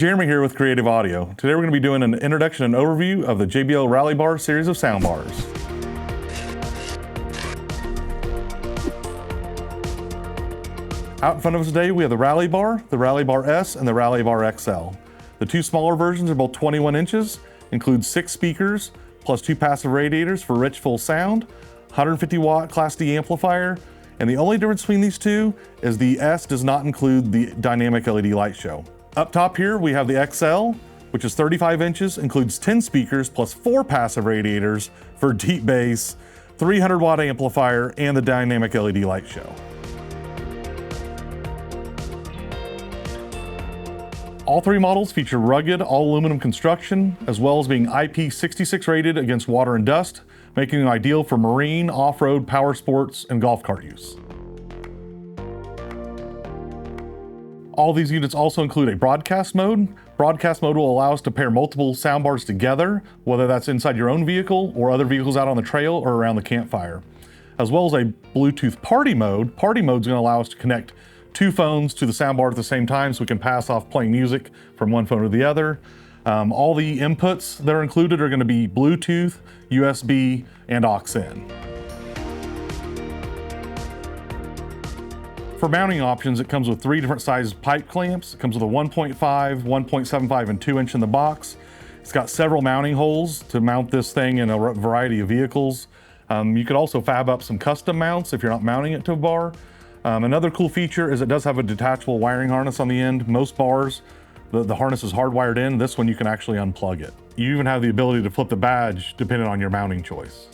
Jeremy here with Creative Audio. Today we're going to be doing an introduction and overview of the JBL RALLYBAR series of soundbars. Out in front of us today we have the RALLYBAR, the RALLYBAR S, and the RALLYBAR XL. The two smaller versions are both 21 inches, include 6 speakers, plus 2 passive radiators for rich full sound, 150 watt Class D amplifier, and the only difference between these two is the S does not include the dynamic LED light show. Up top here, we have the XL, which is 35 inches, includes 10 speakers plus 4 passive radiators for deep bass, 300 watt amplifier, and the dynamic LED light show. All 3 models feature rugged all aluminum construction, as well as being IP66 rated against water and dust, making them ideal for marine, off-road, power sports, and golf cart use. All these units also include a broadcast mode. Broadcast mode will allow us to pair multiple soundbars together, whether that's inside your own vehicle or other vehicles out on the trail or around the campfire. As well as a Bluetooth party mode. Party mode is going to allow us to connect 2 phones to the soundbar at the same time so we can pass off playing music from one phone to the other. All the inputs that are included are going to be Bluetooth, USB, and aux-in. For mounting options, it comes with 3 different sized pipe clamps. It comes with a 1.5, 1.75, and 2-inch in the box. It's got several mounting holes to mount this thing in a variety of vehicles. You could also fab up some custom mounts if you're not mounting it to a bar. Another cool feature is it does have a detachable wiring harness on the end. Most bars, the harness is hardwired in. This one you can actually unplug it. You even have the ability to flip the badge depending on your mounting choice.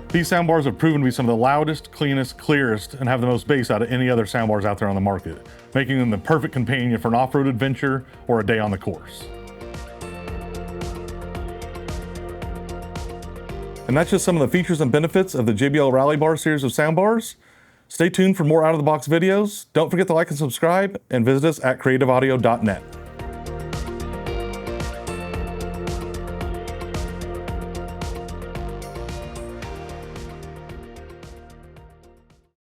These soundbars have proven to be some of the loudest, cleanest, clearest, and have the most bass out of any other soundbars out there on the market, making them the perfect companion for an off-road adventure or a day on the course. And that's just some of the features and benefits of the JBL RALLYBAR series of soundbars. Stay tuned for more out-of-the-box videos. Don't forget to like and subscribe, and visit us at creativeaudio.net.